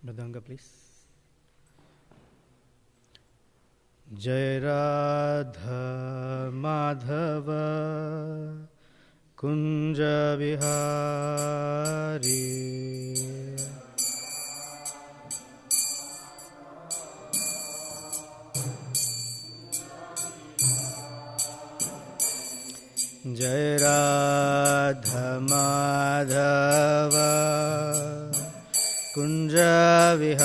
Mridanga, please. Jai Radha Madhava Kunja Vihari Jai Radha Madhava Kunja Vihari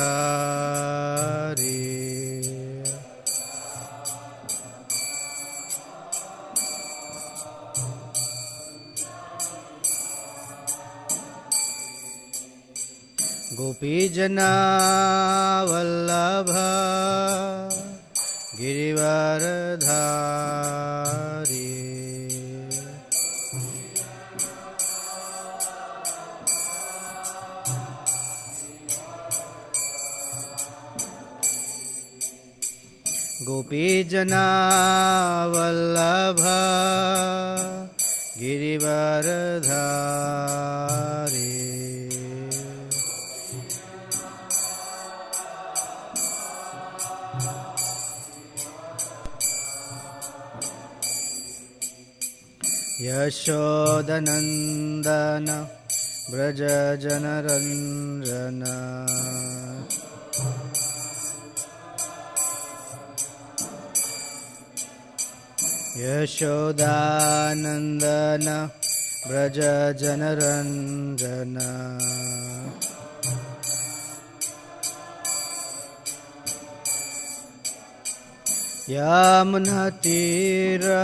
Gopi Jana Vallabha Girivaradhari Gopi Jana Vallabha Girivaradhari Yashodanandana Braja Janaranjana Yashodanandana Braja Janaranjana Yamunatira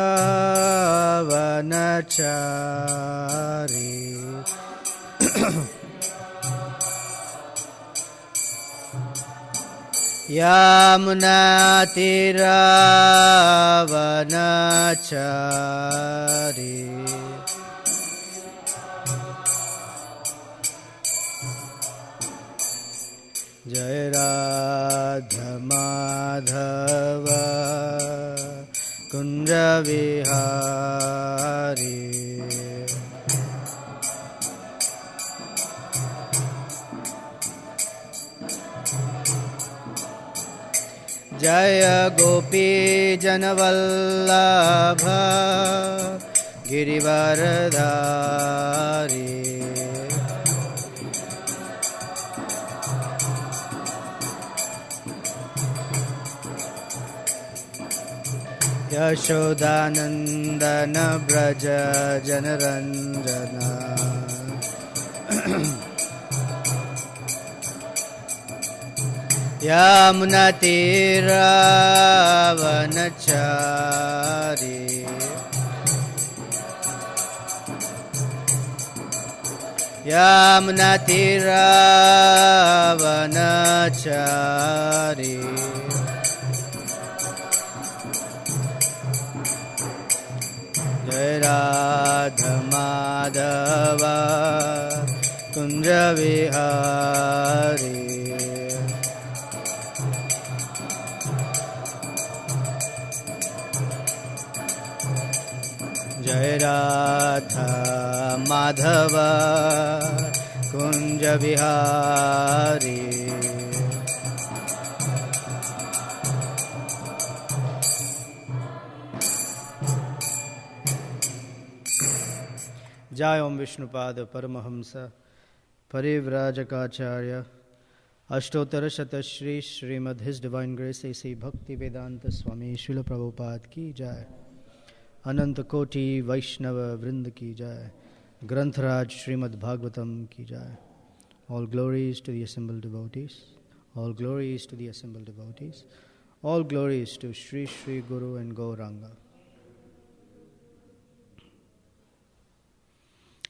Vanachari Yamunatira Vanachari Jai Radha Madhava Kunja Vihari Jaya Gopi Janavallabha Girivaradhari Yashodanandana Braja Janaranjana Yamunatira Vanachari Yamunatira Vanachari Jai Radha Madhava Kunja Vihari Jai Radha Madhava Kunja Vihari Jai Om Vishnupada Paramahamsa Parivrajakaacharya Ashtotara Shatashri Srimad His Divine Grace A.C. Bhakti Vedanta Swami Srila Prabhupada Ki Jai Ananta Koti Vaishnava Vrinda Ki Jai Grantharaj Srimad Bhagavatam Ki Jai. All glories to the assembled devotees. All glories to the assembled devotees. All glories to Sri Sri Guru and Gauranga.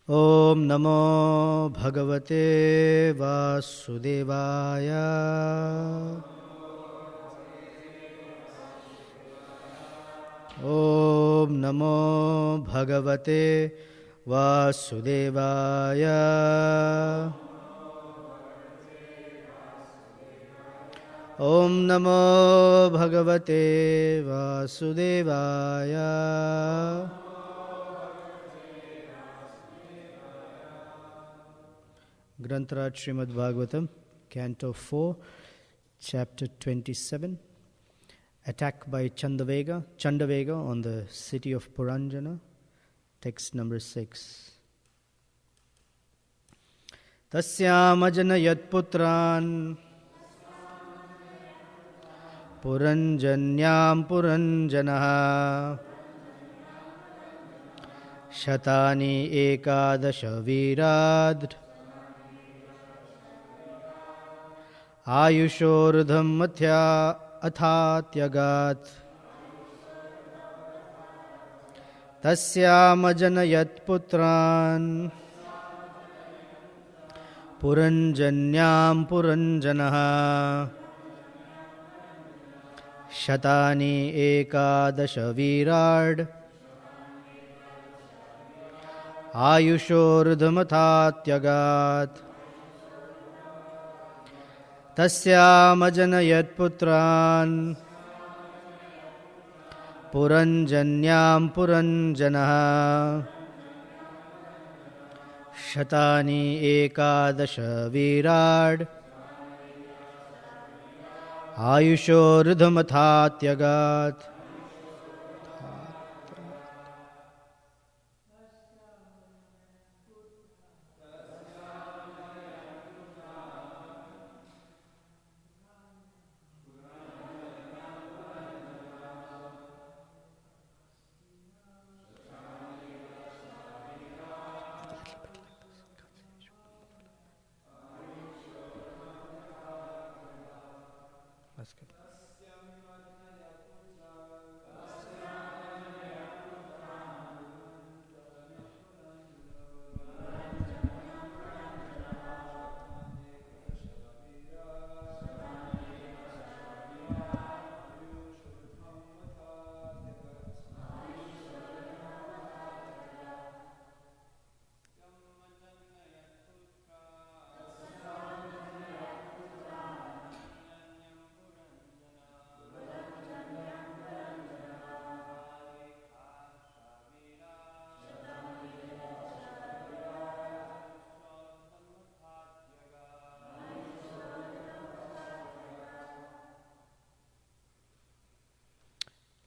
Om Namo Bhagavate Vasudevaya. Om Namo Bhagavate Vasudevaya. Om Namo Bhagavate Vasudevaya. Grantharaj Srimad Bhagavatam Canto 4, Chapter 27. Attack by Chandavega on the city of Puranjana. Text number 6. Tasyamajanayat putran Puranjanyam Puranjanaha Shatani ekadasha virad Ayushordham mathya athatyagat Tasyamajanayat putran Puranjanyam Puranjanaha Shatani ekadasha virad Ayushordhamathatyagat Tasyamajanayat putran Puranjanyam Puranjanaha Shatani ekadasha virad Ayushordhamathatyagat. That's good.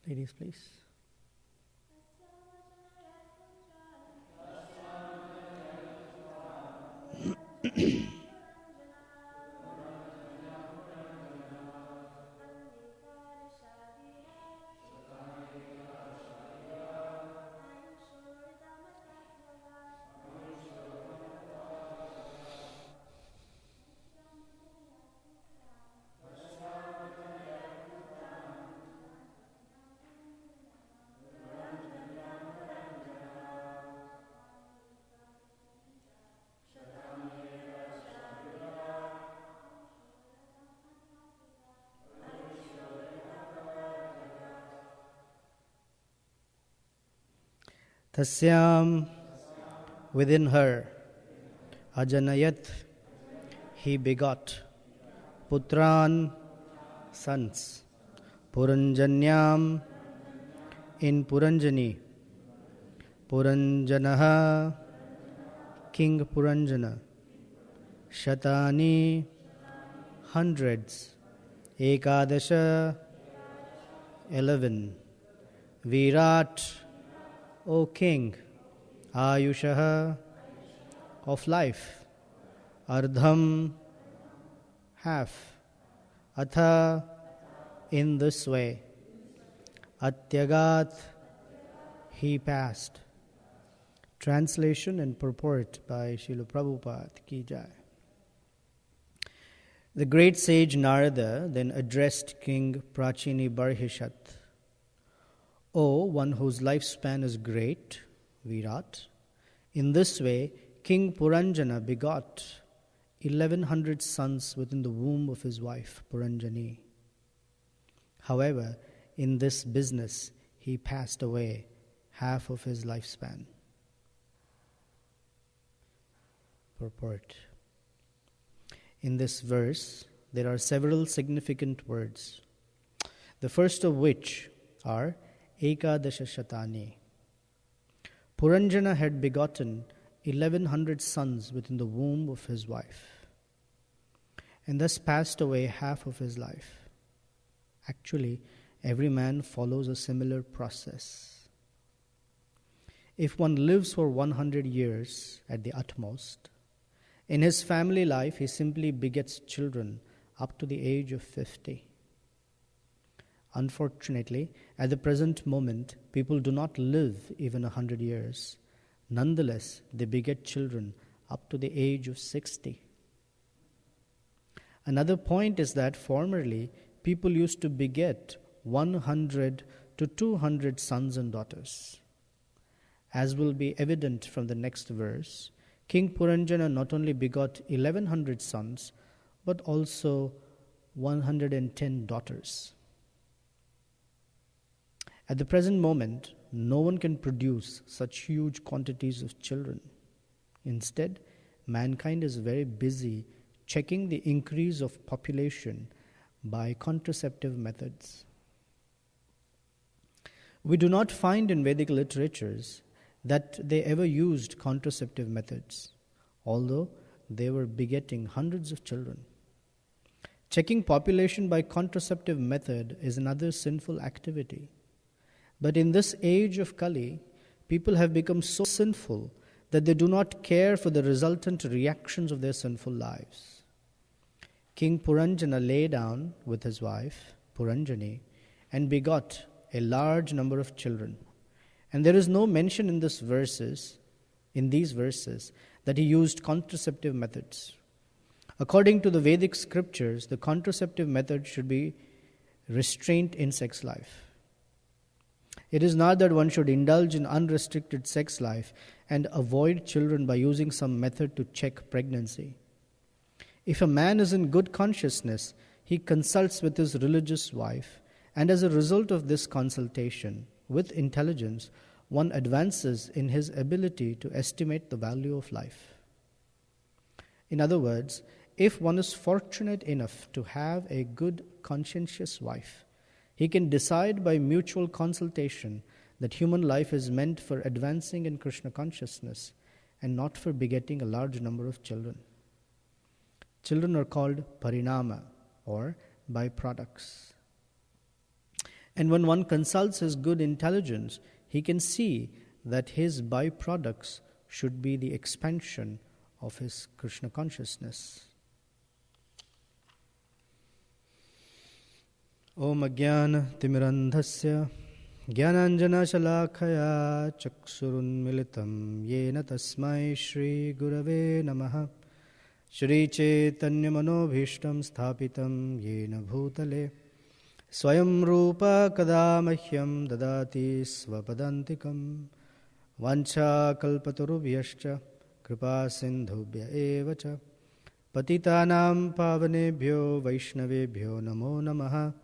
Ladies, please. Tasyam, within her, Ajanayat, he begot, Putran, sons, Puranjanyam, in Puranjani, Puranjanaha, King Puranjana, Shatani, hundreds, Ekadasha, 11, Virat, O King, Ayushaha, of life, Ardham, half, Atha, in this way, Atyagat, he passed. Translation and purport by Srila Prabhupada Ki Jai. The great sage Narada then addressed King Prachini Barhishat. O one whose lifespan is great, Virat, in this way King Puranjana begot 1100 sons within the womb of his wife Puranjani. However, in this business he passed away half of his lifespan. Purport. In this verse, there are several significant words, the first of which are Ekadasha Shatani. Puranjana had begotten 1100 sons within the womb of his wife. and thus passed away half of his life. Actually, every man follows a similar process. If one lives for 100 years at the utmost, in his family life he simply begets children up to the age of 50. Unfortunately, at the present moment, people do not live even 100 years. Nonetheless, they beget children up to the age of 60. Another point is that formerly, people used to beget 100 to 200 sons and daughters. As will be evident from the next verse, King Puranjana not only begot 1100 sons, but also 110 daughters. At the present moment, no one can produce such huge quantities of children. Instead, mankind is very busy checking the increase of population by contraceptive methods. We do not find in Vedic literatures that they ever used contraceptive methods, although they were begetting hundreds of children. Checking population by contraceptive method is another sinful activity. But in this age of Kali, people have become so sinful that they do not care for the resultant reactions of their sinful lives. King Puranjana lay down with his wife, Puranjani, and begot a large number of children. And there is no mention in these verses, that he used contraceptive methods. According to the Vedic scriptures, the contraceptive method should be restraint in sex life. It is not that one should indulge in unrestricted sex life and avoid children by using some method to check pregnancy. If a man is in good consciousness, he consults with his religious wife, and as a result of this consultation, with intelligence, one advances in his ability to estimate the value of life. In other words, if one is fortunate enough to have a good, conscientious wife, he can decide by mutual consultation that human life is meant for advancing in Krishna consciousness and not for begetting a large number of children. Children are called parinama, or byproducts. And when one consults his good intelligence, he can see that his byproducts should be the expansion of his Krishna consciousness. Om Ajnana Timirandhasya Jnananjana Shalakaya Chaksurunmilitam Yena Tasmai Shri Gurave Namaha Shri Chaitanya Manobhishtam Sthapitam Yena Bhutale Swayam Rupa Kadamahyam Dadati Svapadantikam Vancha Kalpatarubhyascha Kripa Sindhubhya Evacha Patitanam Pavanebhyo Vaishnavebhyo Namo Namaha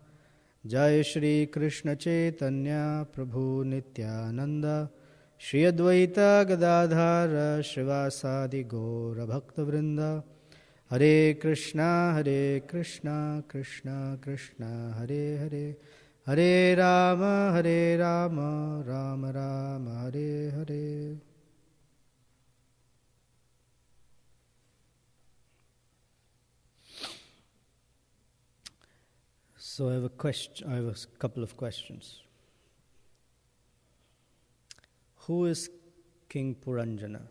Jai Shri Krishna Chaitanya Prabhu Nityananda Shri Advaita Gadadhara Srivasadi Gaura Bhakta Vrinda Hare Krishna Krishna Krishna Hare Hare Hare Rama Rama Rama Hare Hare. So I have a couple of questions. Who is King Puranjana?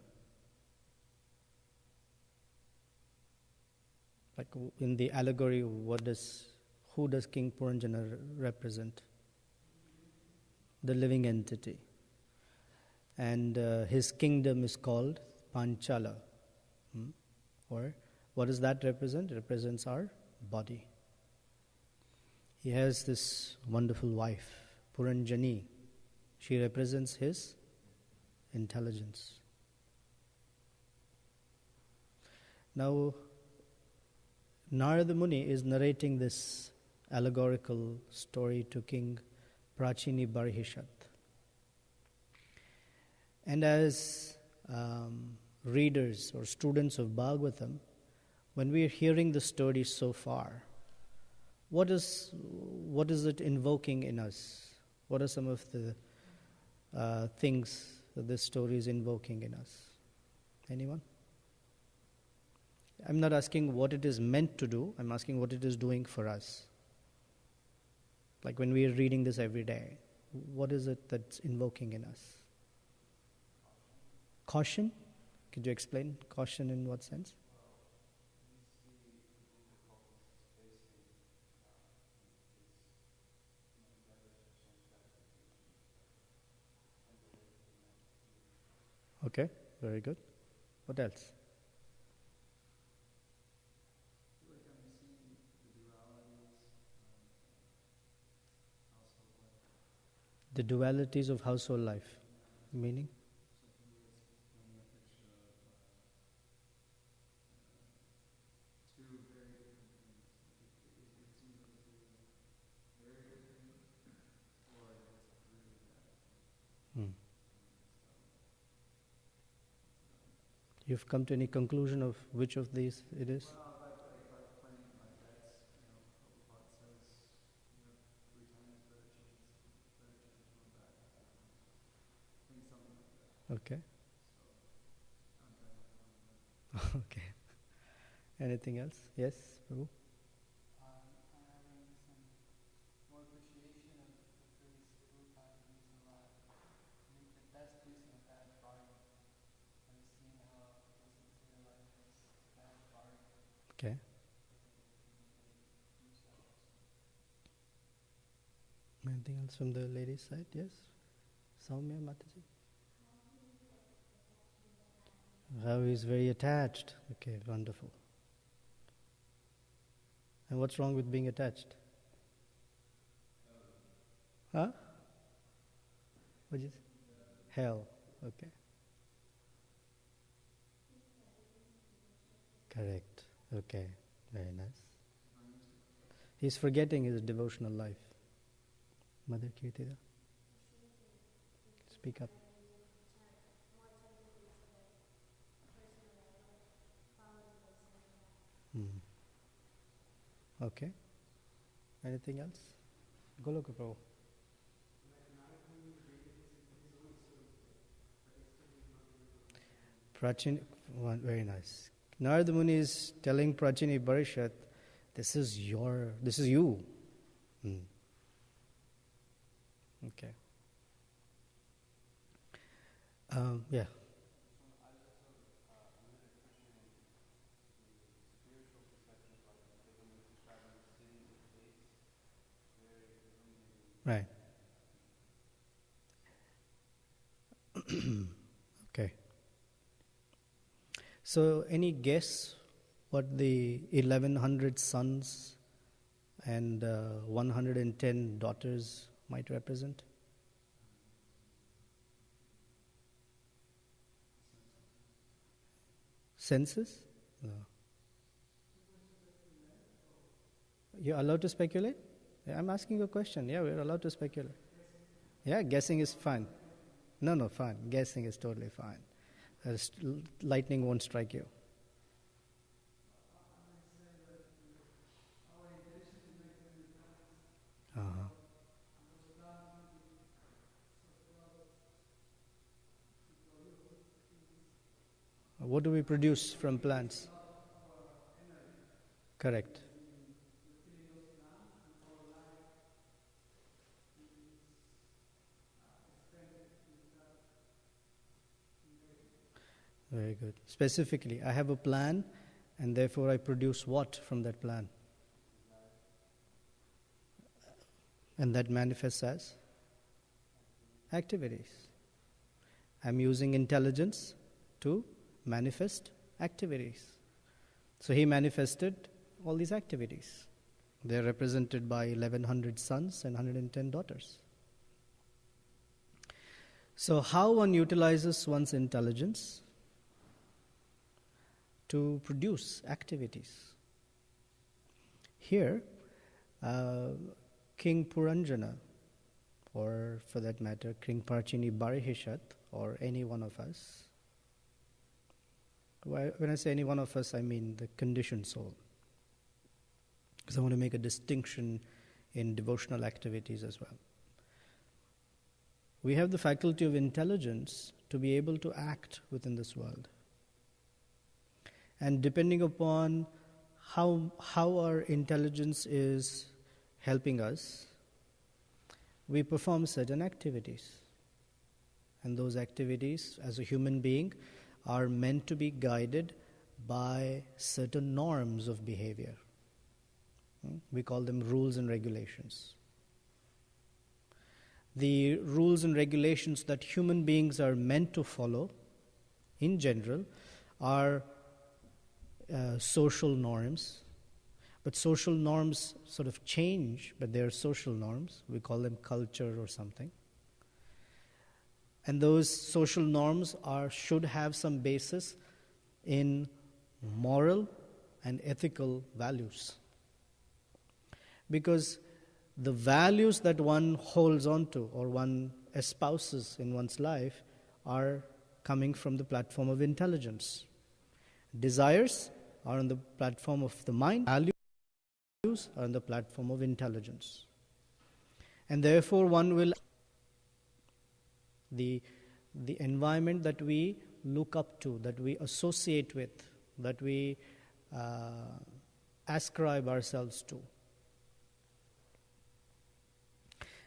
Like in the allegory, who does King Puranjana represent? The living entity. And his kingdom is called Panchala. Or what does that represent? It represents our body. He has this wonderful wife, Puranjani. She represents his intelligence. Now, Narada Muni is narrating this allegorical story to King Prachini Barhishat. And as readers or students of Bhagavatam, when we are hearing the story so far, what is it invoking in us? What are some of the things that this story is invoking in us? Anyone? I'm not asking what it is meant to do, I'm asking what it is doing for us. Like when we are reading this every day, what is it that's invoking in us? Caution? Could you explain caution in what sense? Okay, very good. What else? The dualities of household life. Meaning? Hmm. You've come to any conclusion of which of these it is? Okay. Okay. Anything else? Yes, Prabhu? I'm having some more appreciation of the phrase Rupa used a lot. Make the best use of a bad bargain. I was seeing how the sincere life is a bad bargain. Okay. Anything else from the ladies' side? Yes? Soumya Mataji? How he's very attached. Okay, wonderful. And what's wrong with being attached? Huh? What is hell? Okay. Correct. Okay. Very nice. He's forgetting his devotional life. Mother Kirtida? Speak up. Hmm. Okay. Anything else? Goloka Prabhu. Prachini, very nice. Narada Muni is telling Prachini Barishat, this is you. Hmm. Okay. Yeah. Right. Okay. So, any guess what the 1100 sons and 110 daughters might represent? Senses? No. You're allowed to speculate? Yeah, I'm asking you a question. Yeah, we're allowed to speculate. Yeah, guessing is fine. No, fine. Guessing is totally fine. Lightning won't strike you. Uh-huh. What do we produce from plants? Correct. Very good. Specifically, I have a plan and therefore I produce what from that plan? And that manifests as activities. I'm using intelligence to manifest activities. So he manifested all these activities. They're represented by 1100 sons and 110 daughters. So how one utilizes one's intelligence to produce activities. Here, King Puranjana, or for that matter, King Prachini Barihishat, or any one of us. When I say any one of us, I mean the conditioned soul. Because I want to make a distinction in devotional activities as well. We have the faculty of intelligence to be able to act within this world. And depending upon how our intelligence is helping us, we perform certain activities. And those activities, as a human being, are meant to be guided by certain norms of behavior. We call them rules and regulations. The rules and regulations that human beings are meant to follow, in general, are social norms. But social norms sort of change, but they are social norms. We call them culture or something. And those social norms should have some basis in moral and ethical values. Because the values that one holds on to or one espouses in one's life are coming from the platform of intelligence. Desires are on the platform of the mind. Values are on the platform of intelligence. And therefore one will... The environment that we look up to, that we associate with, that we ascribe ourselves to.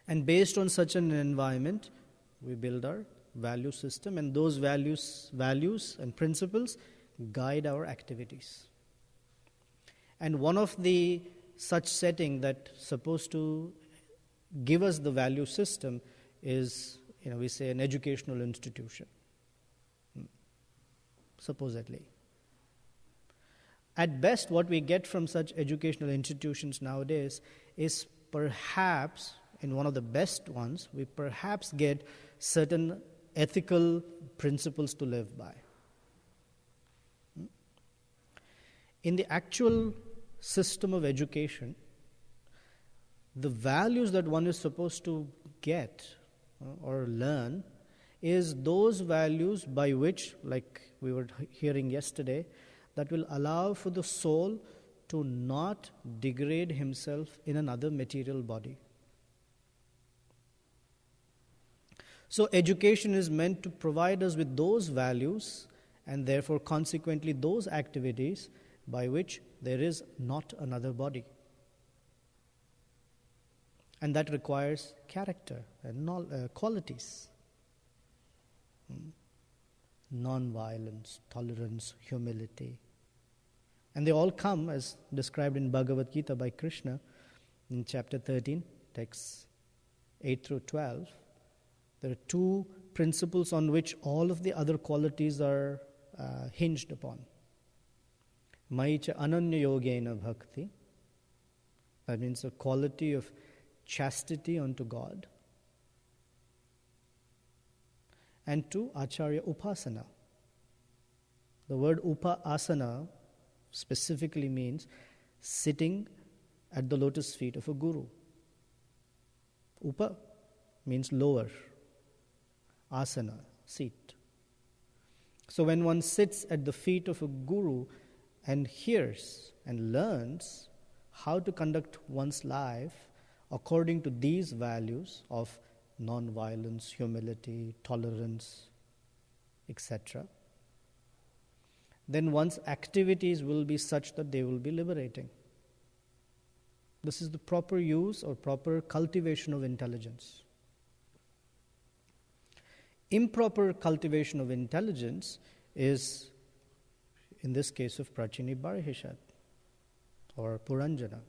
And based on such an environment, we build our value system, and those values and principles guide our activities. And one of the such setting that's supposed to give us the value system is, we say an educational institution, supposedly. At best, what we get from such educational institutions nowadays is perhaps, in one of the best ones, we perhaps get certain ethical principles to live by. In the actual system of education, the values that one is supposed to get or learn is those values by which, like we were hearing yesterday, that will allow for the soul to not degrade himself in another material body. So education is meant to provide us with those values and therefore consequently those activities by which there is not another body. And that requires character and qualities. Non-violence, tolerance, humility. And they all come as described in Bhagavad Gita by Krishna in chapter 13, texts 8 through 12. There are two principles on which all of the other qualities are hinged upon. Maicha ananya yogena bhakti. That means a quality of chastity unto God. And two, acharya upasana. The word upasana specifically means sitting at the lotus feet of a guru. Upa means lower. Asana, seat. So when one sits at the feet of a guru and hears and learns how to conduct one's life according to these values of non-violence, humility, tolerance, etc., then one's activities will be such that they will be liberating. This is the proper use or proper cultivation of intelligence. Improper cultivation of intelligence is, in this case of Prachini Barahishat or Puranjana.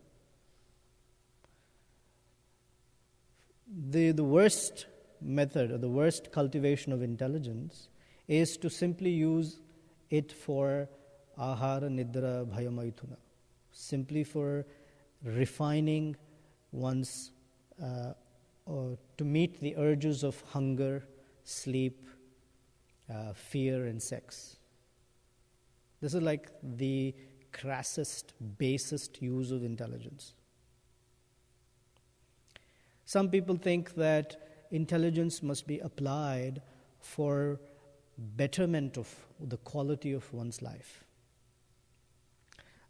The worst method or the worst cultivation of intelligence is to simply use it for ahara, nidra, bhaya, maithuna, simply for refining one's, or to meet the urges of hunger, sleep, fear, and sex. This is like the crassest, basest use of intelligence. Some people think that intelligence must be applied for betterment of the quality of one's life.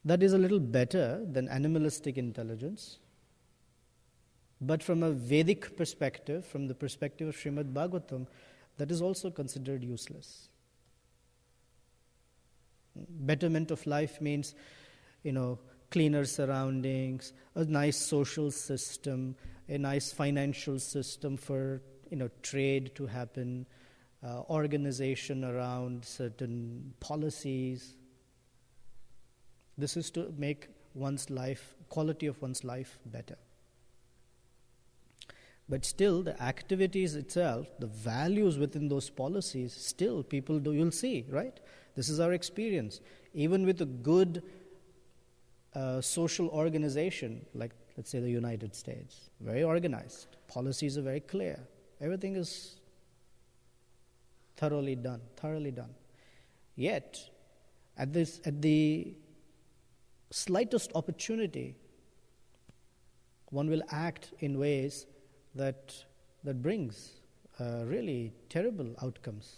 That is a little better than animalistic intelligence. But from a Vedic perspective, from the perspective of Srimad Bhagavatam, that is also considered useless. Betterment of life means, cleaner surroundings, a nice social system, a nice financial system for, trade to happen, organization around certain policies. This is to make quality of one's life better. But still, the activities itself, the values within those policies, still you'll see, right? This is our experience. Even with a good social organization, like let's say the United States, very organized, policies are very clear, everything is thoroughly done. Yet, at the slightest opportunity, one will act in ways that brings really terrible outcomes.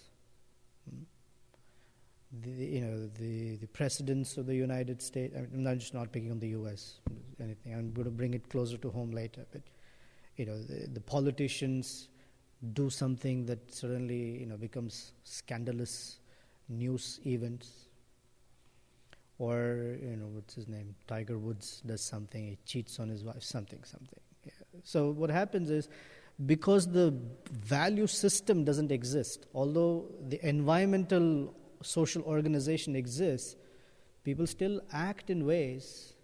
The presidents of the United States, I'm just not picking on the U.S. anything. I'm going to bring it closer to home later. But the politicians do something that suddenly becomes scandalous news events. Or what's his name? Tiger Woods does something. He cheats on his wife. Something. Yeah. So what happens is, because the value system doesn't exist, although the environmental social organization exists, people still act in ways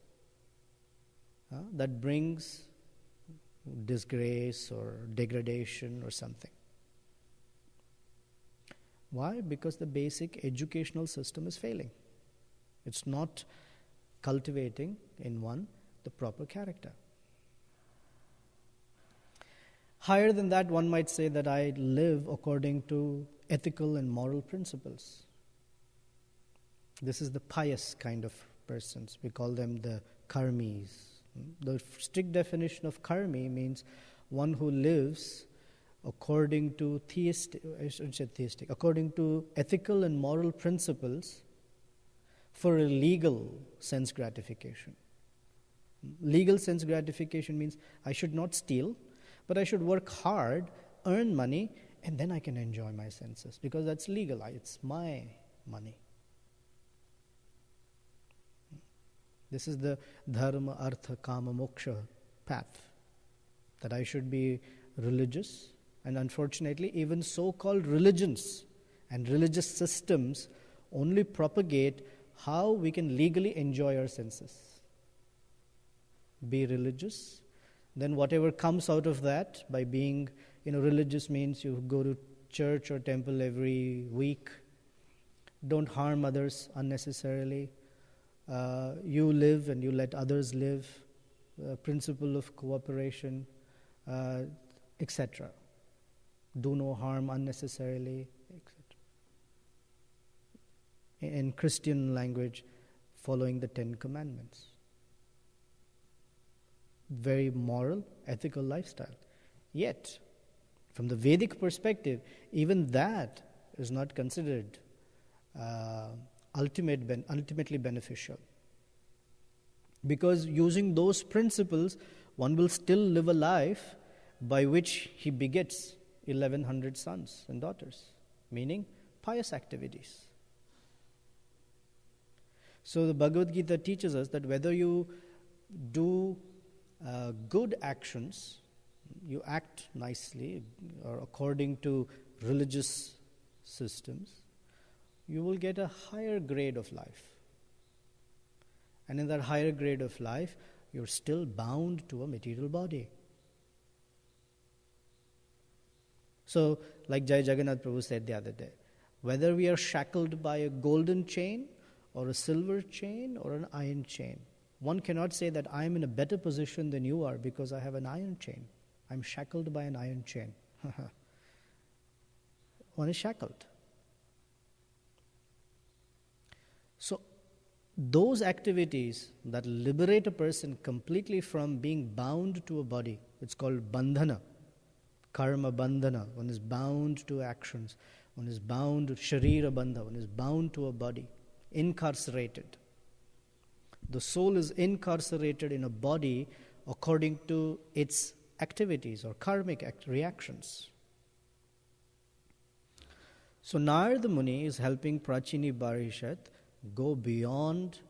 that brings disgrace or degradation or something. Why? Because the basic educational system is failing. It's not cultivating in one the proper character. Higher than that, one might say that I live according to ethical and moral principles. This is the pious kind of persons. We call them the karmis. The strict definition of karmi means one who lives according to according to ethical and moral principles for a legal sense gratification. Legal sense gratification means I should not steal, but I should work hard, earn money, and then I can enjoy my senses, because that's legal. It's my money. This is the dharma, artha, kama, moksha path. That I should be religious, and unfortunately, even so-called religions and religious systems only propagate how we can legally enjoy our senses. Be religious, then whatever comes out of that, by being, religious means you go to church or temple every week, don't harm others unnecessarily, you live and you let others live, principle of cooperation, etc. Do no harm unnecessarily, etc. In Christian language, following the 10 Commandments. Very moral, ethical lifestyle. Yet, from the Vedic perspective, even that is not considered ultimately beneficial. Because using those principles, one will still live a life by which he begets 1,100 sons and daughters, meaning pious activities. So the Bhagavad Gita teaches us that whether you do good actions, you act nicely or according to religious systems, you will get a higher grade of life. And in that higher grade of life, you're still bound to a material body. So, like Jai Jagannath Prabhu said the other day, whether we are shackled by a golden chain or a silver chain or an iron chain, one cannot say that I am in a better position than you are because I have an iron chain. I'm shackled by an iron chain. One is shackled. So, those activities that liberate a person completely from being bound to a body, it's called bandhana, karma bandhana. One is bound to actions. One is bound to sharira bandha. One is bound to a body, incarcerated. The soul is incarcerated in a body according to its activities or karmic reactions. So Narada Muni is helping Prachini Barishat go beyond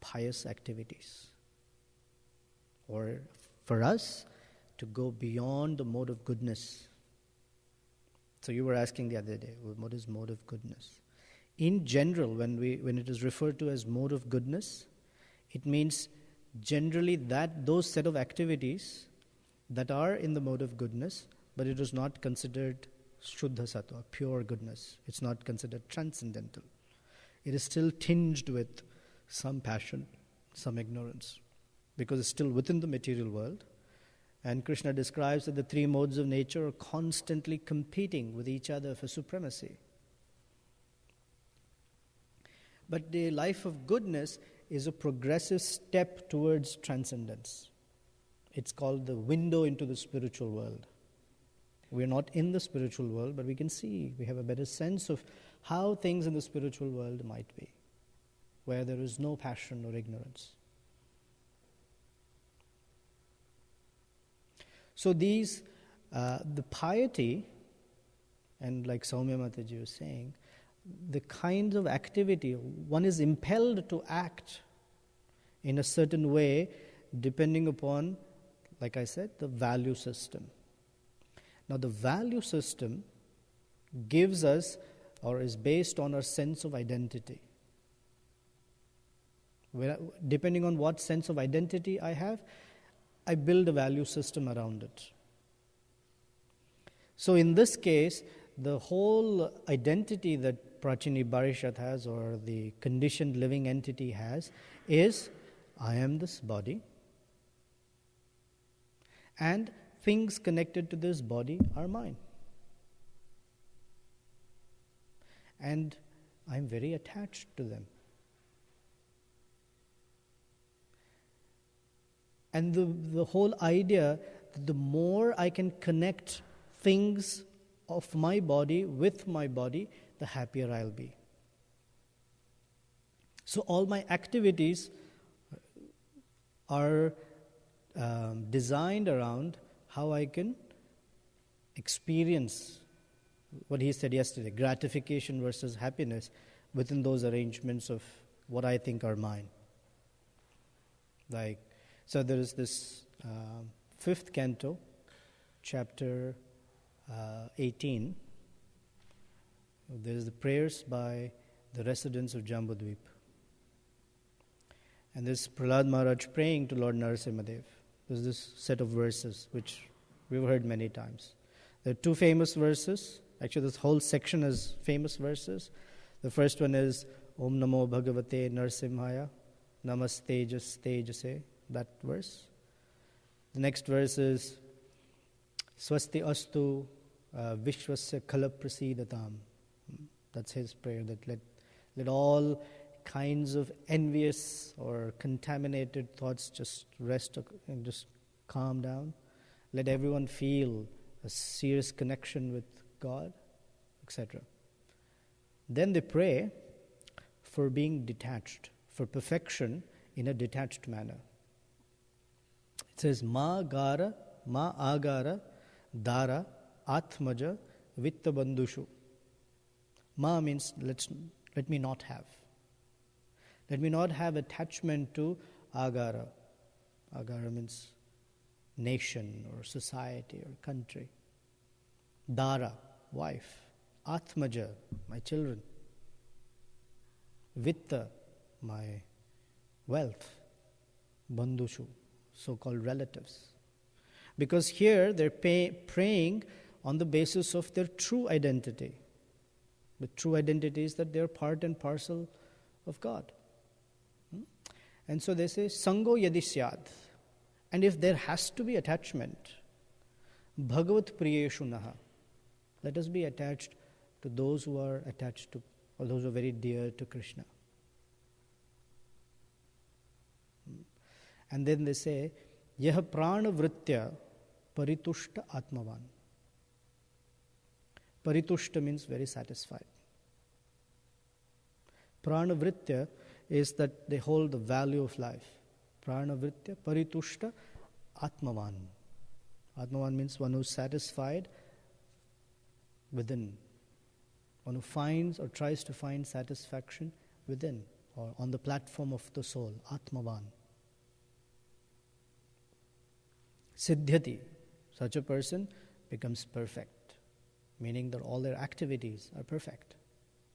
pious activities. Or for us, to go beyond the mode of goodness. So you were asking the other day, well, what is mode of goodness? In general, when it is referred to as mode of goodness, it means generally those set of activities that are in the mode of goodness, but it is not considered Shuddha Sattva, pure goodness. It's not considered transcendental. It is still tinged with some passion, some ignorance, because it's still within the material world. And Krishna describes that the three modes of nature are constantly competing with each other for supremacy. But the life of goodness is a progressive step towards transcendence. It's called the window into the spiritual world. We're not in the spiritual world, but we can see, we have a better sense of how things in the spiritual world might be, where there is no passion or ignorance. So the piety, and like Saumya Mataji was saying, the kinds of activity, one is impelled to act in a certain way depending upon, like I said, the value system. Now the value system gives us, or is based on our sense of identity. Depending on what sense of identity I have, I build a value system around it. So in this case, the whole identity that Prachini Barishad has, or the conditioned living entity has, is I am this body, and things connected to this body are mine. And I'm very attached to them. And the whole idea that the more I can connect things of my body with my body, the happier I'll be. So all my activities are designed around how I can experience what he said yesterday, gratification versus happiness within those arrangements of what I think are mine. So there is this 5th canto, chapter 18. There is the prayers by the residents of Jambudvip. And this Prahlad Maharaj praying to Lord Narasimhadev. There's this set of verses which we've heard many times. There are 2 famous verses. Actually, this whole section is famous verses. The first one is Om Namo Bhagavate Narasimhaya Namastejas Tejase, that verse. The next verse is Swasti Astu Vishwasya Khala Prasidatam. That's his prayer, that let all kinds of envious or contaminated thoughts just rest and just calm down. Let everyone feel a serious connection with God, etc. Then they pray for being detached, for perfection in a detached manner. It says, Ma agara dara atmaja vitta bandushu. Ma means let me not have. Let me not have attachment to agara. Agara means nation or society or country. Dara, wife. Atmaja, my children. Vitta, my wealth. Bandushu, so-called relatives. Because here they're praying on the basis of their true identity. The true identity is that they're part and parcel of God. And so they say, Sango yadisyad. And if there has to be attachment, Bhagavat priyeshu naha. Let us be attached to those who are attached to, or those who are very dear to Krishna. And then they say, Yaha prana vritya paritushta atmavan. Paritushta means very satisfied. Prana vritya is that they hold the value of life. Prana vritya paritushta atmavan. Atmavan means one who's satisfied within. One who finds or tries to find satisfaction within. or on the platform of the soul, Atmavan. Siddhyati, such a person becomes perfect, meaning that all their activities are perfect.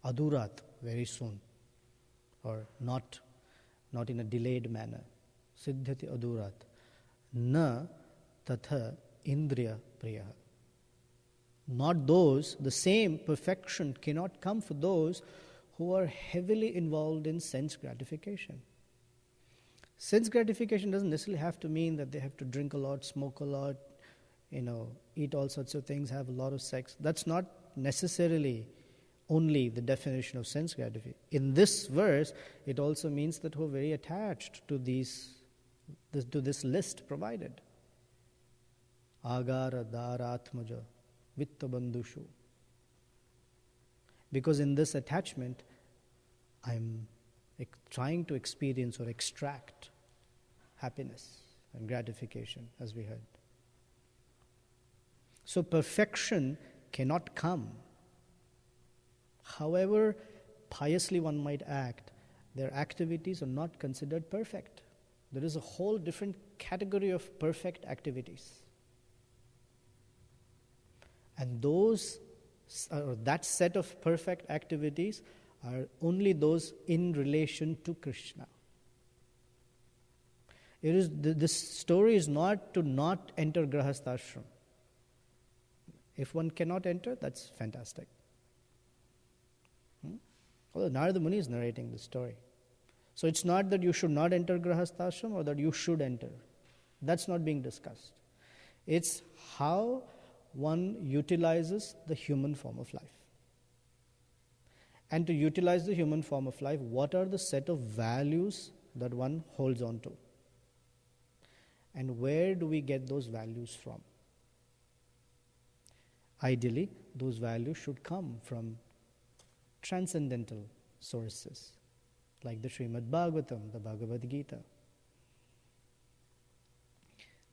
Adurat, very soon, or not in a delayed manner. Siddhyati adurat. Na tatha indriya priyaha. Not those, the same perfection cannot come for those who are heavily involved in sense gratification. Sense gratification doesn't necessarily have to mean that they have to drink a lot, smoke a lot, eat all sorts of things, have a lot of sex. That's not necessarily only the definition of sense gratification. In this verse, it also means that we're very attached to this list provided. Agara dharatmaja vittabandhushu. Because in this attachment, I'm trying to experience or extract happiness and gratification, as we heard. So perfection cannot come. However piously one might act, their activities are not considered perfect. There is a whole different category of perfect activities. And that set of perfect activities are only those in relation to Krishna. This story is not to not enter Grahasthashram. If one cannot enter, that's fantastic. Although Narada Muni is narrating the story. So it's not that you should not enter Grahasthashram or that you should enter. That's not being discussed. It's how one utilizes the human form of life. And to utilize the human form of life, what are the set of values that one holds on to? And where do we get those values from? Ideally, those values should come from transcendental sources, like the Srimad Bhagavatam, the Bhagavad Gita.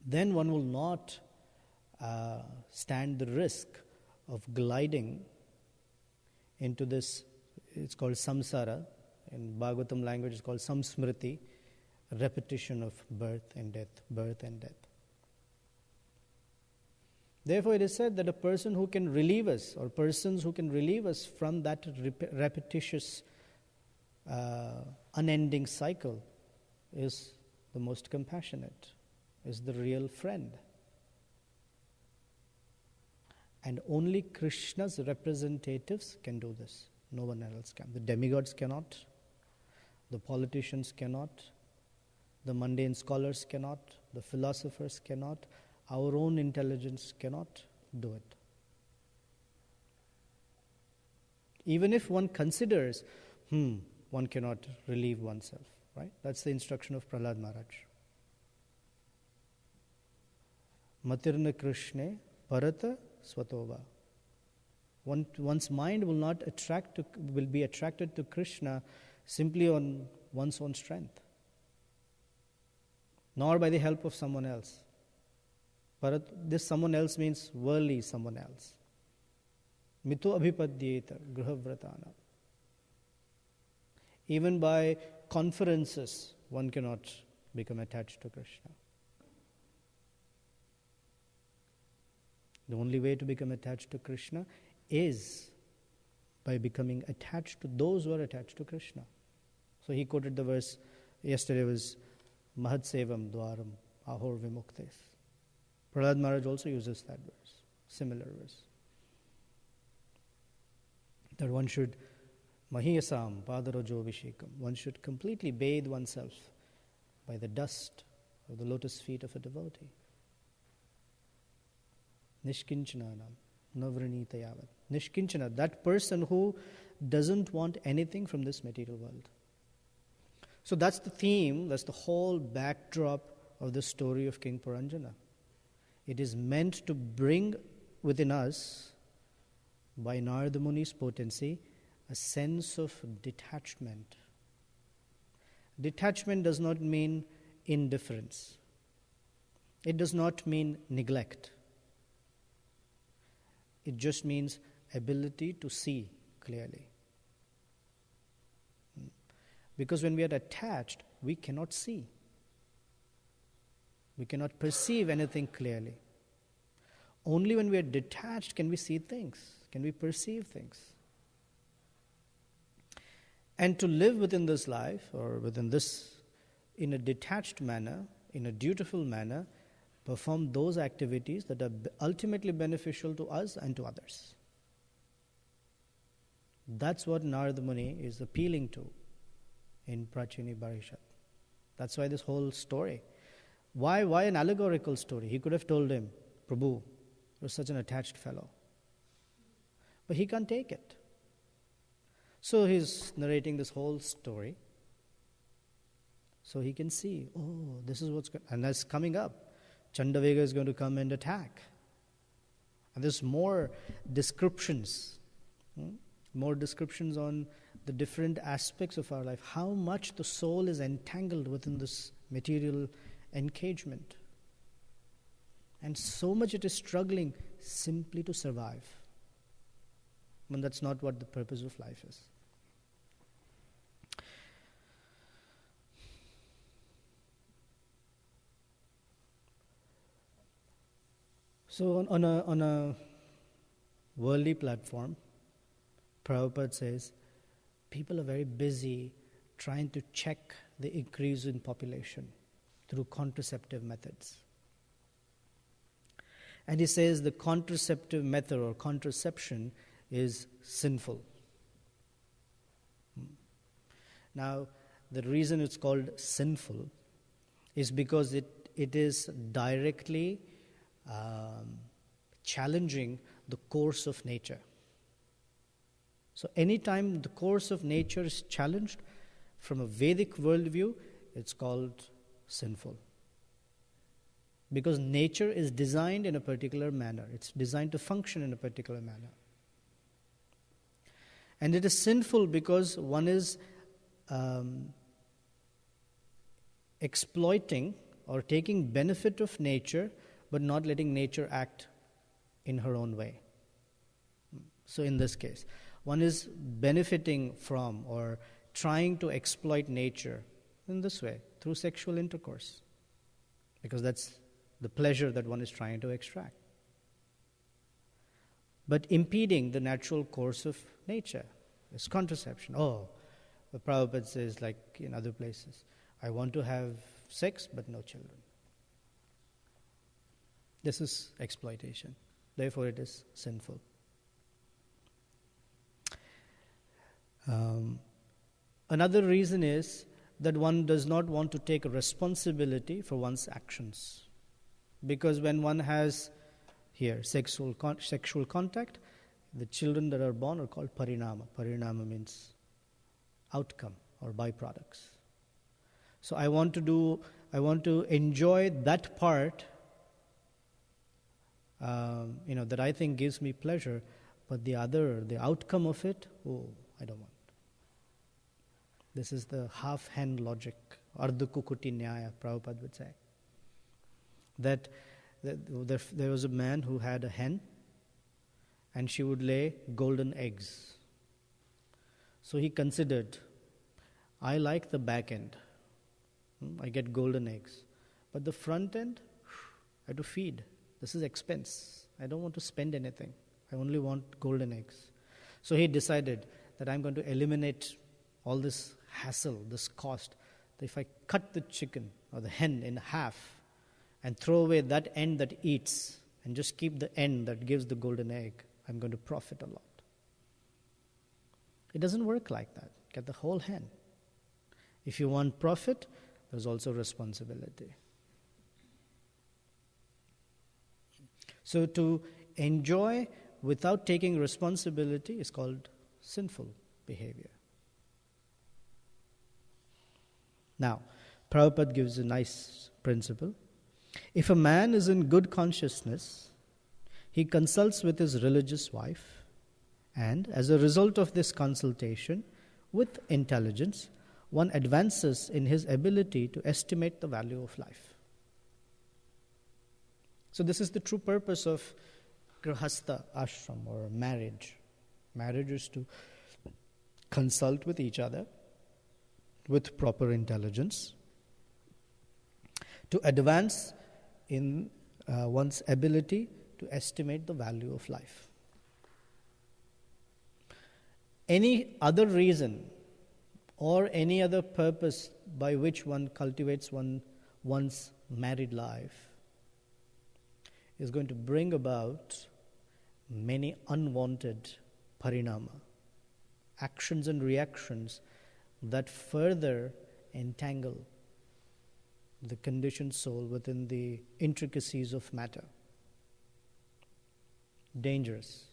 Then one will not stand the risk of gliding into this. It's called samsara. In Bhagavatam language, it's called samsmriti, repetition of birth and death, birth and death. Therefore, it is said that a person who can relieve us, or persons who can relieve us from that repetitious, unending cycle, is the most compassionate, is the real friend. And only Krishna's representatives can do this. No one else can. The demigods cannot. The politicians cannot. The mundane scholars cannot. The philosophers cannot. Our own intelligence cannot do it. Even if one considers, one cannot relieve oneself, right? That's the instruction of Prahlad Maharaj. Matirna Krishne Parata Svatova. One's mind will be attracted to Krishna simply on one's own strength, nor by the help of someone else. This someone else means worldly someone else. Mito abhipadyeta gruhavratana. Even by conferences, one cannot become attached to Krishna. The only way to become attached to Krishna is by becoming attached to those who are attached to Krishna. So he quoted the verse yesterday was Mahad Sevam Dwaram Ahor Vimuktes. Prahlad Maharaj also uses that verse, similar verse. That one should Mahiyasam Padarajo Vishekam. One should completely bathe oneself by the dust of the lotus feet of a devotee. Nishkinchananam Navranita Yavat. Nishkinchana, that person who doesn't want anything from this material world. So that's the theme, that's the whole backdrop of the story of King Puranjana. It is meant to bring within us, by Narada Muni's potency, a sense of detachment. Detachment does not mean indifference. It does not mean neglect. It just means ability to see clearly. Because when we are attached, we cannot see. We cannot perceive anything clearly. Only when we are detached can we see things, can we perceive things. And to live within this life, or within this, in a detached manner, in a dutiful manner, perform those activities that are ultimately beneficial to us and to others. That's what Narada Muni is appealing to in Prachini Barishat. That's why this whole story. Why an allegorical story? He could have told him, Prabhu, you're such an attached fellow. But he can't take it. So he's narrating this whole story. So he can see, oh, this is what's going on. And that's coming up. Chandavega is going to come and attack. And there's more descriptions. More descriptions on the different aspects of our life. How much the soul is entangled within this material engagement. And so much it is struggling simply to survive. But that's not what the purpose of life is. So on a worldly platform, Prabhupada says, people are very busy trying to check the increase in population through contraceptive methods. And he says the contraceptive method or contraception is sinful. Now, the reason it's called sinful is because it is directly challenging the course of nature. So anytime the course of nature is challenged from a Vedic worldview, it's called sinful. Because nature is designed in a particular manner. It's designed to function in a particular manner. And it is sinful because one is exploiting or taking benefit of nature, but not letting nature act in her own way. So in this case, one is benefiting from or trying to exploit nature in this way, through sexual intercourse. Because that's the pleasure that one is trying to extract. But impeding the natural course of nature is contraception. Oh, the Prabhupada says, like in other places, I want to have sex but no children. This is exploitation. Therefore, it is sinful. Another reason is that one does not want to take responsibility for one's actions. Because when one has here sexual contact, the children that are born are called parinama. Parinama means outcome or byproducts. So I want to enjoy that part that I think gives me pleasure, but the outcome of it, I don't want. This is the half-hen logic, Ardha Kukuti Nyaya, Prabhupada would say. That there was a man who had a hen, and she would lay golden eggs. So he considered, I like the back end. I get golden eggs. But the front end, I have to feed. This is expense. I don't want to spend anything. I only want golden eggs. So he decided that I'm going to eliminate all this hassle, this cost. That if I cut the chicken or the hen in half and throw away that end that eats and just keep the end that gives the golden egg, I'm going to profit a lot. It doesn't work like that. Get the whole hen. If you want profit, there's also responsibility. So to enjoy without taking responsibility is called sinful behavior. Now, Prabhupada gives a nice principle. If a man is in good consciousness, he consults with his religious wife, and as a result of this consultation, with intelligence, one advances in his ability to estimate the value of life. So this is the true purpose of grihastha ashram or marriage. Marriage is to consult with each other with proper intelligence to advance in one's ability to estimate the value of life. Any other reason or any other purpose by which one cultivates one's married life is going to bring about many unwanted parinama, actions and reactions that further entangle the conditioned soul within the intricacies of matter. Dangerous,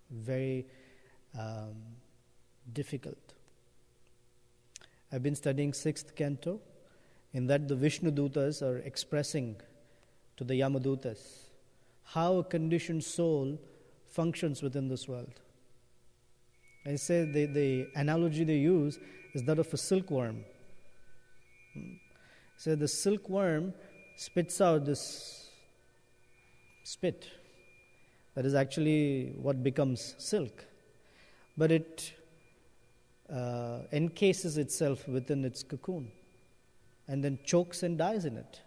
very difficult. I've been studying 6th canto. In that, the Vishnu Dutas are expressing to the Yamadutas how a conditioned soul functions within this world. I say the analogy they use is that of a silkworm. So the silkworm spits out this spit that is actually what becomes silk, but it encases itself within its cocoon and then chokes and dies in it.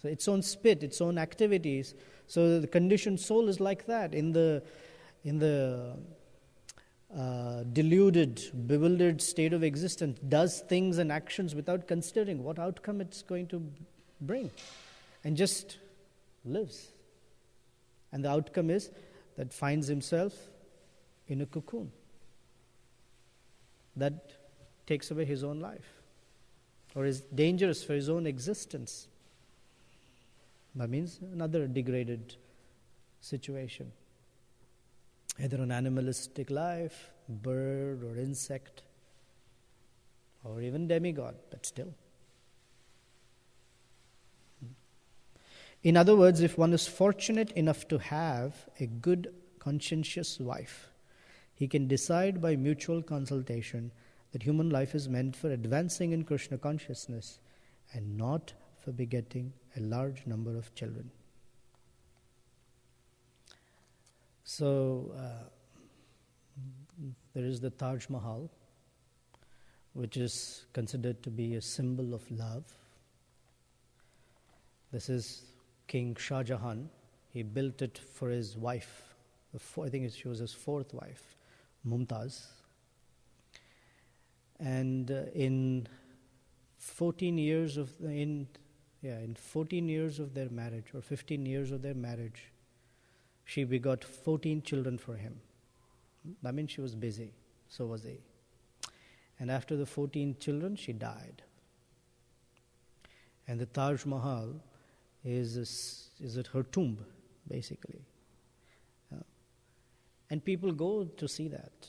So its own spit, its own activities. So the conditioned soul is like that. In the deluded, bewildered state of existence, does things and actions without considering what outcome it's going to bring, and just lives. And the outcome is that finds himself in a cocoon that takes away his own life, or is dangerous for his own existence. That means another degraded situation. Either an animalistic life, bird or insect, or even demigod, but still. In other words, if one is fortunate enough to have a good, conscientious wife, he can decide by mutual consultation that human life is meant for advancing in Krishna consciousness and not for begetting a large number of children. So, there is the Taj Mahal, which is considered to be a symbol of love. This is King Shah Jahan. He built it for his wife. I think she was his fourth wife, Mumtaz. And in 14 years of their marriage, or 15 years of their marriage, she begot 14 children for him. That means she was busy. So was he. And after the 14 children, she died. And the Taj Mahal is at her tomb, basically. And people go to see that.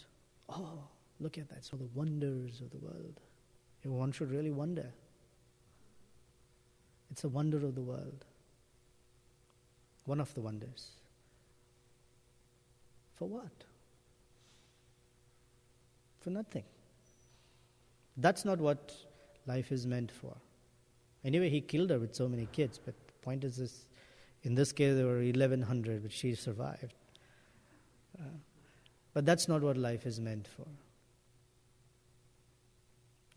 Oh, look at that. So the wonders of the world. One should really wonder. It's a wonder of the world. One of the wonders. For what? For nothing. That's not what life is meant for. Anyway, he killed her with so many kids, but the point is this, in this case there were 1,100, but she survived. But that's not what life is meant for.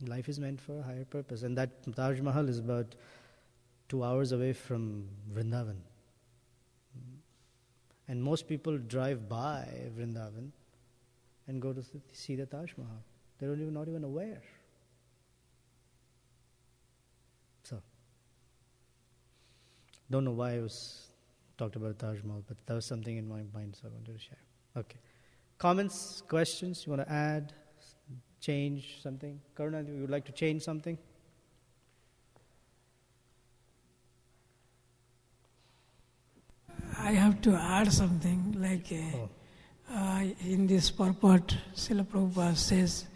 Life is meant for a higher purpose, and that Taj Mahal is about 2 hours away from Vrindavan. And most people drive by Vrindavan and go to see the Taj Mahal. They're not even aware. So, don't know why I was talked about Taj Mahal, but that was something in my mind, so I wanted to share. Okay. Comments, questions, you want to add, change something? Karuna, you would like to change something? I have to add something, like in this purport, Srila Prabhupada says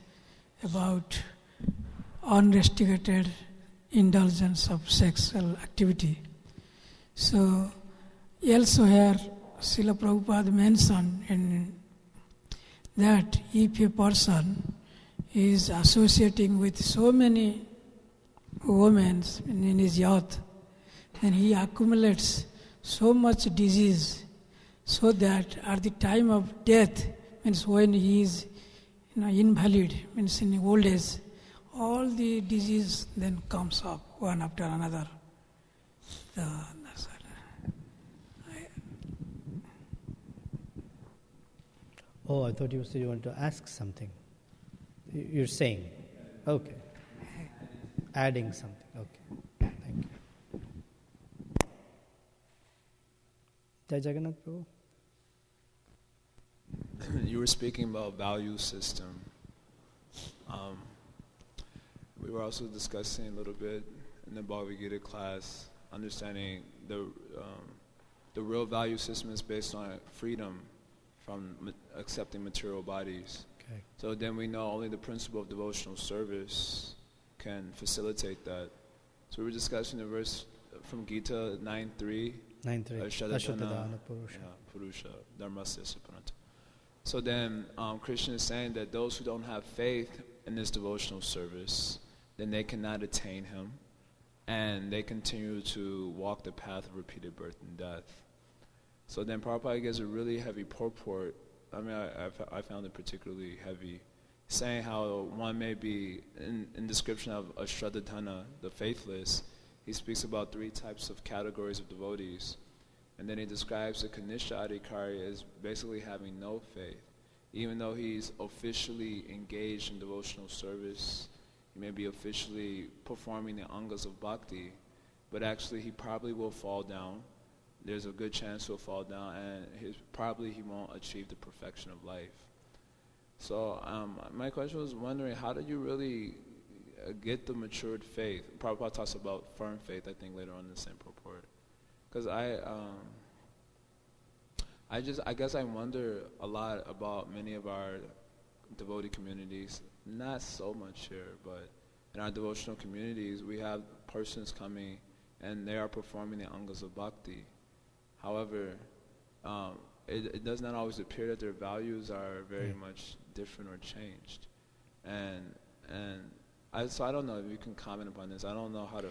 about unrestricted indulgence of sexual activity. So, elsewhere, Srila Prabhupada mentioned that if a person is associating with so many women in his youth, then he accumulates so much disease, so that at the time of death, means when he is invalid, means in old age, all the disease then comes up one after another. Oh, I thought you said you wanted to ask something. You're saying. Okay. Adding something. Okay. Thank you. Jai Jagannath Prabhu. You were speaking about value system. We were also discussing a little bit in the Bhagavad Gita class, understanding the real value system is based on freedom from accepting material bodies. Okay. So then we know only the principle of devotional service can facilitate that. So we were discussing the verse from Gita 9.3. 9.3. Ashatadana Purusha. Purusha. Dharmasya Sapanata. So then Krishna is saying that those who don't have faith in this devotional service, then they cannot attain him, and they continue to walk the path of repeated birth and death. So then Prabhupada gives a really heavy purport. I mean, I found it particularly heavy, saying how one may be, in description of Ashradhatana, the faithless, he speaks about 3 types of categories of devotees. And then he describes the Kanisha Adhikari as basically having no faith. Even though he's officially engaged in devotional service, he may be officially performing the angas of bhakti, but actually he probably will fall down. There's a good chance he'll fall down, and probably he won't achieve the perfection of life. So my question was wondering, how do you really get the matured faith? Prabhupada talks about firm faith, I think, later on in the same purport. Because I guess I wonder a lot about many of our devotee communities, not so much here, but in our devotional communities, we have persons coming and they are performing the angas of bhakti. However, it does not always appear that their values are very much different or changed. So I don't know if you can comment upon this. I don't know how to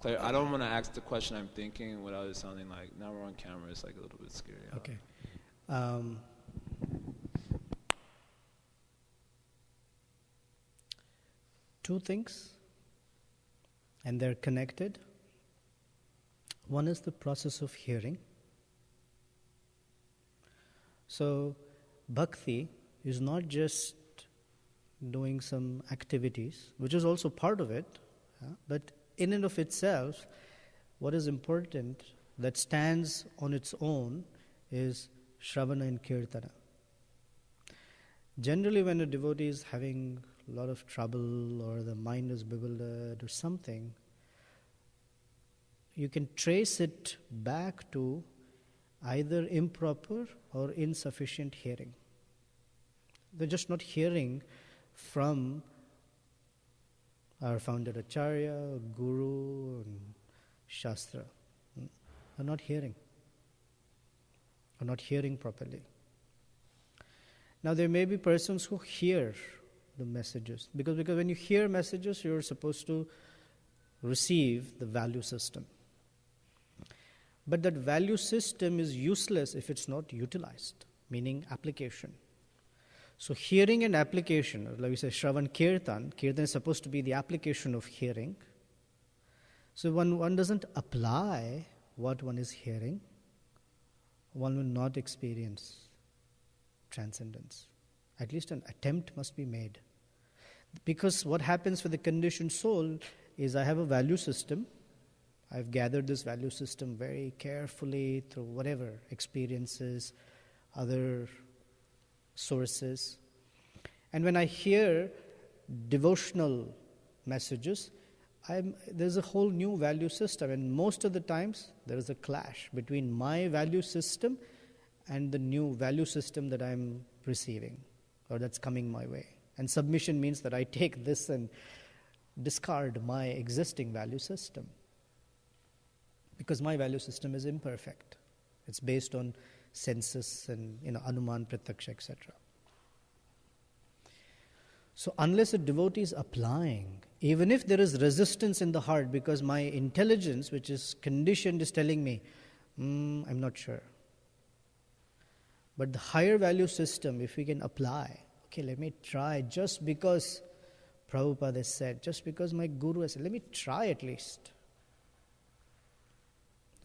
I don't want to ask the question I'm thinking without it sounding like, now we're on camera, it's like a little bit scary. Okay. Two things, and they're connected. One is the process of hearing. So, bhakti is not just doing some activities, which is also part of it, but in and of itself, what is important that stands on its own is Shravana and Kirtana. Generally, when a devotee is having a lot of trouble or the mind is bewildered or something, you can trace it back to either improper or insufficient hearing. They're just not hearing from our founder Acharya, Guru, and Shastra. They're not hearing. Are not hearing properly. Now there may be persons who hear the messages, because when you hear messages, you're supposed to receive the value system. But that value system is useless if it's not utilized, meaning application. So hearing and application, like we say Shravan Kirtan is supposed to be the application of hearing. So when one doesn't apply what one is hearing, one will not experience transcendence. At least an attempt must be made. Because what happens with the conditioned soul is I have a value system. I've gathered this value system very carefully through whatever experiences, other sources. And when I hear devotional messages, there's a whole new value system, and most of the times there is a clash between my value system and the new value system that I'm receiving or that's coming my way. And submission means that I take this and discard my existing value system, because my value system is imperfect. It's based on senses and anuman, pratyaksha, etc. So unless a devotee is applying, even if there is resistance in the heart, because my intelligence, which is conditioned, is telling me, I'm not sure. But the higher value system, if we can apply, okay, let me try, just because Prabhupada has said, just because my guru has said, let me try at least.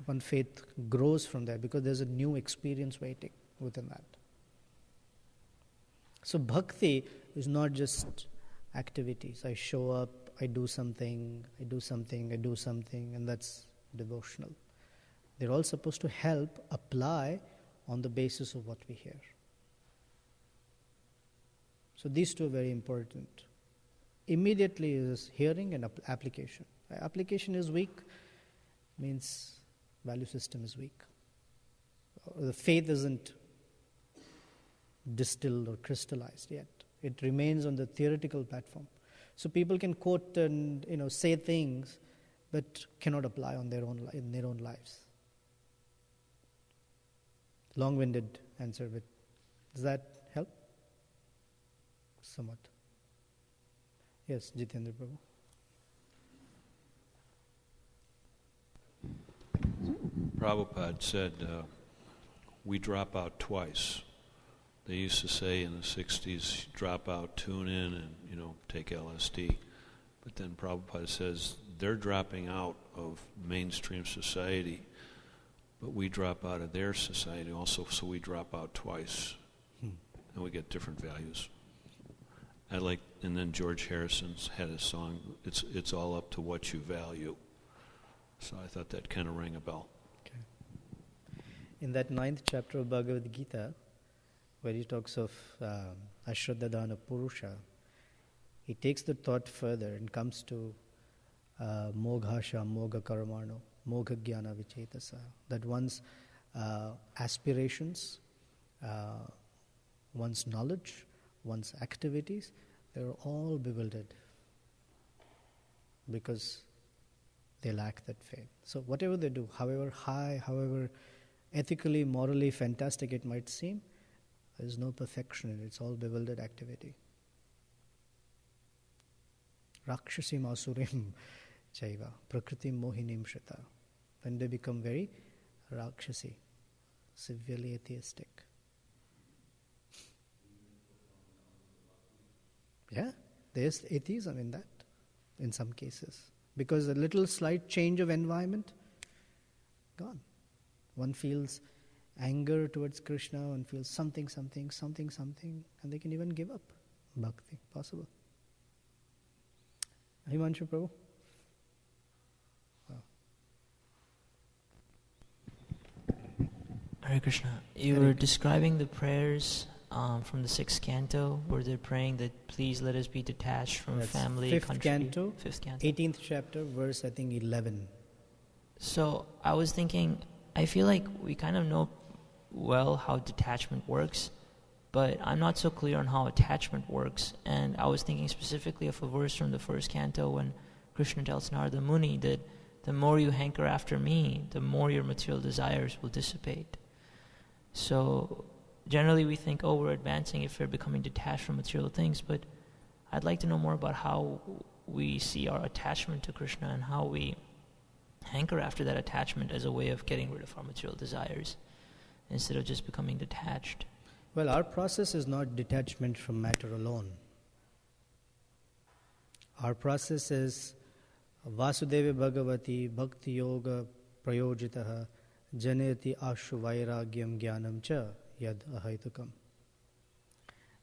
One faith grows from there because there's a new experience waiting within that. So bhakti is not just activities. I show up, I do something, and that's devotional. They're all supposed to help apply on the basis of what we hear. So these two are very important. Immediately is hearing and application. Application is weak, means value system is weak. The faith isn't distilled or crystallized yet. It remains on the theoretical platform. So people can quote and say things, but cannot apply on in their own lives. Long-winded answer, but does that help? Somewhat. Yes, Jitendra Prabhu. Prabhupada said, we drop out twice. They used to say in the 60s, drop out, tune in, and, take LSD. But then Prabhupada says, they're dropping out of mainstream society, but we drop out of their society also, so we drop out twice. And we get different values. And then George Harrison's had a song, it's all up to what you value. So I thought that kind of rang a bell. Okay. In that 9th chapter of Bhagavad Gita, where he talks of Ashraddhadana Purusha, he takes the thought further and comes to Moghasha, Mogha Karmano, Mogha Jnana Vichetasa, that one's aspirations, one's knowledge, one's activities, they're all bewildered because they lack that faith. So whatever they do, however high, however ethically, morally fantastic it might seem, there is no perfection in it. It's all bewildered activity. Rakshasim asurim chaiva, prakritim mohinim shrita. When they become very rakshasi, severely atheistic. Yeah, there's atheism in that, in some cases. Because a little slight change of environment, gone. One feels anger towards Krishna, one feels something, and they can even give up bhakti, possible. Himanshu Prabhu? Wow. Hare Krishna. You were describing the prayers from the 6th canto, where they're praying that please let us be detached from family, fifth country. Canto, 5th canto. 18th chapter, verse I think 11. So I was thinking, I feel like we kind of know well how detachment works, but I'm not so clear on how attachment works. And I was thinking specifically of a verse from the 1st canto when Krishna tells Narada Muni that the more you hanker after me, the more your material desires will dissipate. So generally we think, we're advancing if we're becoming detached from material things, but I'd like to know more about how we see our attachment to Krishna and how we hanker after that attachment as a way of getting rid of our material desires instead of just becoming detached. Well, our process is not detachment from matter alone. Our process is Vasudeva Bhagavati Bhakti Yoga Prayojitaha Janeti Ashu Vairagyam Jnanam Cha Yad Ahaitukam.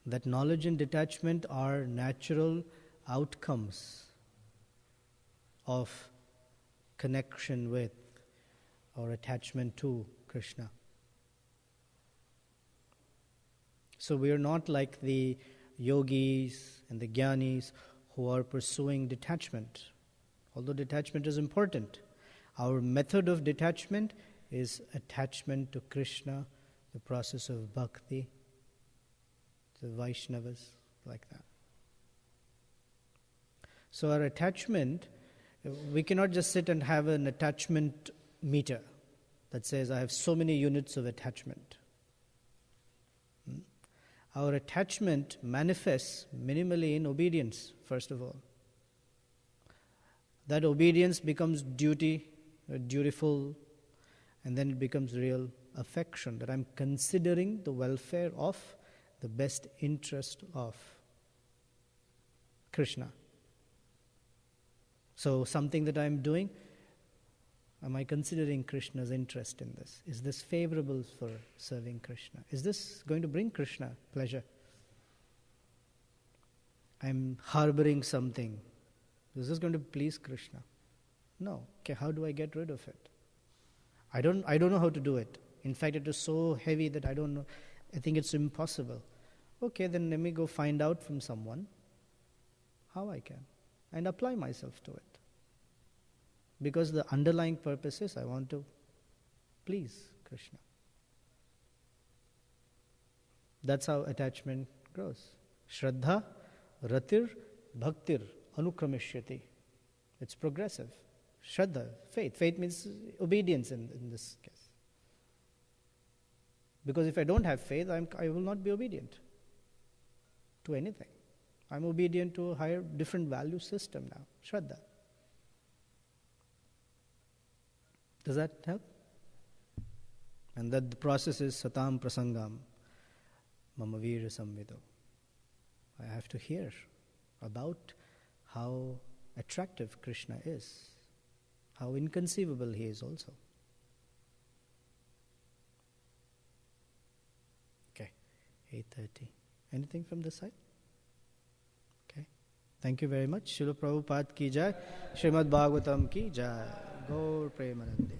That knowledge and detachment are natural outcomes of connection with or attachment to Krishna. So we are not like the yogis and the jnanis who are pursuing detachment. Although detachment is important, our method of detachment is attachment to Krishna, the process of bhakti, the Vaishnavas, like that. So our attachment, we cannot just sit and have an attachment meter that says I have so many units of attachment. Our attachment manifests minimally in obedience, first of all. That obedience becomes dutiful, and then it becomes real affection, that I'm considering the welfare of, the best interest of Krishna, So something that I'm doing, am I considering Krishna's interest in this? Is this favorable for serving Krishna? Is this going to bring Krishna pleasure? I'm harboring something. Is this going to please Krishna? No. Okay, how do I get rid of it? I don't know how to do it. In fact, it is so heavy that I don't know. I think it's impossible. Okay, then let me go find out from someone how I can and apply myself to it. Because the underlying purpose is I want to please Krishna. That's how attachment grows. Shraddha, ratir, bhaktir, anukrameshyati. It's progressive. Shraddha, faith. Faith means obedience in this case. Because if I don't have faith, I will not be obedient to anything. I'm obedient to a higher, different value system now. Shraddha. Does that help? And that the process is satam prasangam mama veera samvido. I have to hear about how attractive Krishna is, how inconceivable he is also. Okay, 8:30. Anything from this side? Okay. Thank you very much. Srila Prabhupada ki jai. Srimad Bhagavatam ki jai. Gaur Premanande.